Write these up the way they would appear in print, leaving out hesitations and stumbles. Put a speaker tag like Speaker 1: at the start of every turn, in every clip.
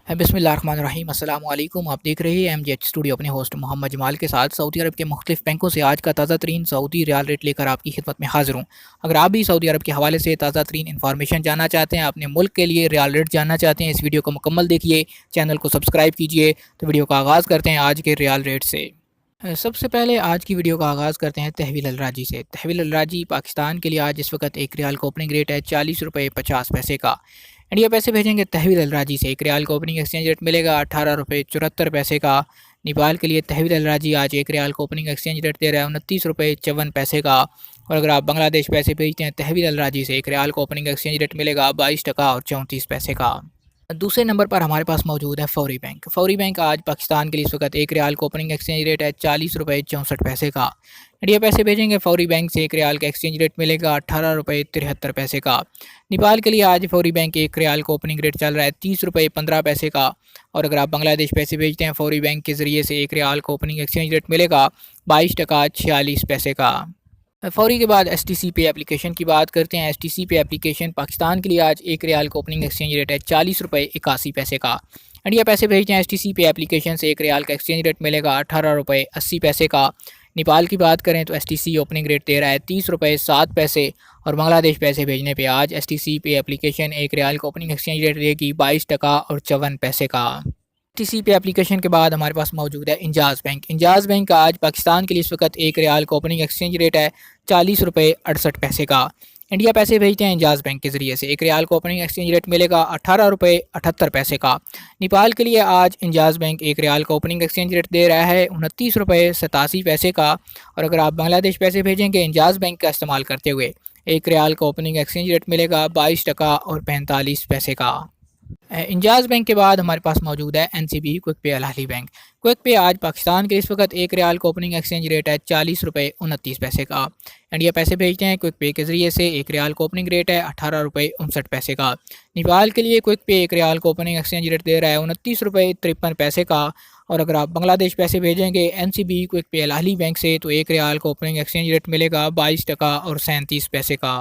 Speaker 1: बिस्मिल्लाहिर्रहमानिर्रहीम अस्सलाम वालेकुम। आप देख रहे हैं एमजेएच स्टूडियो अपने होस्ट मोहम्मद जमाल के साथ। सऊदी अरब के मुख्तलिफ बैंकों से आज का ताज़ा तरीन सऊदी रियाल रेट लेकर आपकी खिदमत में हाजिर हूँ। अगर आप भी सऊदी अरब के हवाले से ताज़ा तरीन इन्फॉर्मेशन जानना चाहते हैं, अपने मुल्क के लिए रियाल रेट जानना चाहते हैं, इस वीडियो को मुकम्मल देखिए, चैनल को सब्सक्राइब कीजिए। तो वीडियो का आगाज़ करते हैं आज के रियाल रेट से। सबसे पहले आज की वीडियो का आगाज़ करते हैं तहवील अलराजी से। तहवील अलराजी पाकिस्तान के लिए आज इस वक्त एक रियाल का ओपनिंग रेट है 40 रुपये 50 पैसे का। इंडिया पैसे भेजेंगे तहवील अलराजी से, एक रियाल का ओपनिंग एक्सचेंज रेट मिलेगा 18 रुपये 74 पैसे का। नेपाल के लिए तहवील अलराजी आज एक रियाल का ओपनिंग एक्सचेंज रेट दे रहा है 29 रुपये 54 पैसे का। और अगर आप बांग्लादेश पैसे भेजते हैं तहवील अलराजी से, एक रियाल का ओपनिंग एक्सचेंज रेट मिलेगा 22 टका और 34 पैसे का। दूसरे नंबर पर हमारे पास मौजूद है फौरी बैंक। फौरी बैंक आज पाकिस्तान के लिए इस वक्त एक रियाल का ओपनिंग एक्सचेंज रेट है 40 रुपये 64 पैसे का। इंडिया पैसे भेजेंगे फौरी बैंक से, एक रियाल का एक्सचेंज रेट मिलेगा 18 रुपये 73 पैसे का। नेपाल के लिए आज फौरी बैंक एक रियाल का ओपनिंग रेट चल रहा है 30 रुपये 15 पैसे का। और अगर आप बांग्लादेश पैसे भेजते हैं फौरी बैंक के ज़रिए से, एक रियाल का ओपनिंग एक्सचेंज रेट मिलेगा 22 टका 46 पैसे का। फौरी के बाद एसटीसी पे एप्लीकेशन की बात करते हैं। एसटीसी पे एप्लीकेशन पाकिस्तान के लिए आज एक रियाल का ओपनिंग एक्सचेंज रेट है 40 रुपये 81 पैसे का। इंडिया पैसे भेजते हैं एसटीसी पे एप्लीकेशन से, एक रियाल का एक्सचेंज रेट मिलेगा 18 रुपये 80 पैसे का। नेपाल की बात करें तो एसटीसी ओपनिंग रेट दे रहा है 30 रुपये 7 पैसे। और बांग्लादेश पैसे भेजने पे आज एसटीसी पे एप्लीकेशन एक रियाल का ओपनिंग एक्सचेंज रेट देगी 22 टका और 54 पैसे का। टीसी पे एप्लीकेशन के बाद हमारे पास मौजूद है इंजाज बैंक। इंजाज बैंक का आज पाकिस्तान के लिए इस वक्त एक रियाल का ओपनिंग एक्सचेंज रेट है 40 रुपये 68 पैसे का। इंडिया पैसे भेजते हैं इंजाज बैंक के ज़रिए से, एक रियाल का ओपनिंग एक्सचेंज रेट मिलेगा 18 रुपये 78 पैसे का। नेपाल के लिए आज इंजाज बैंक एक रियाल का ओपनिंग एक्सचेंज रेट दे रहा है 29 रुपये 87 पैसे का। और अगर आप बांग्लादेश पैसे भेजेंगे इंजाज बैंक का इस्तेमाल करते हुए, एक रियाल का ओपनिंग एक्सचेंज रेट मिलेगा 22 टका और 45 पैसे का। इंजाज बैंक के बाद हमारे पास मौजूद है एनसीबी क्विक पे अल अहली बैंक। क्विक पे आज पाकिस्तान के इस वक्त एक रियाल का ओपनिंग एक्सचेंज रेट है 40 रुपये 29 पैसे का। इंडिया पैसे भेजते हैं क्विक पे के ज़रिए से, एक रियाल का ओपनिंग रेट है 18 रुपये 59 पैसे का। नेपाल के लिए क्विक पे एक रियाल का ओपनिंग एक्सचेंज रेट दे रहा है 29 रुपये 53 पैसे का। और अगर आप बांग्लादेश पैसे भेजेंगे एनसीबी क्विक पे अल अहली बैंक से, तो एक रियाल का ओपनिंग एक्सचेंज रेट मिलेगा 22 टका और 37 पैसे का।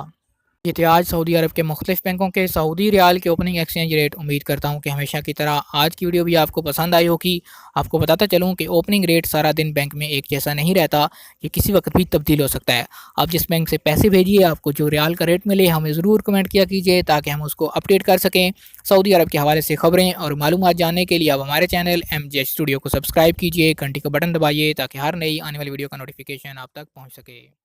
Speaker 1: ये थे आज सऊदी अरब के मुख्तलिफ बैंकों के सऊदी रियाल के ओपनिंग एक्सचेंज रेट। उम्मीद करता हूँ कि हमेशा की तरह आज की वीडियो भी आपको पसंद आई होगी। आपको बताता चलूँ कि ओपनिंग रेट सारा दिन बैंक में एक जैसा नहीं रहता, ये किसी वक्त भी तब्दील हो सकता है। आप जिस बैंक से पैसे भेजिए, आपको जो रियाल का रेट मिले हमें ज़रूर कमेंट किया कीजिए, ताकि हम उसको अपडेट कर सकें। सऊदी अरब के हवाले से खबरें और मालूमात जानने के लिए आप हमारे चैनल एमजेएच स्टूडियो को सब्सक्राइब कीजिए, घंटी का बटन दबाइए, ताकि हर नई आने वाली वीडियो का नोटिफिकेशन आप तक पहुँच सके।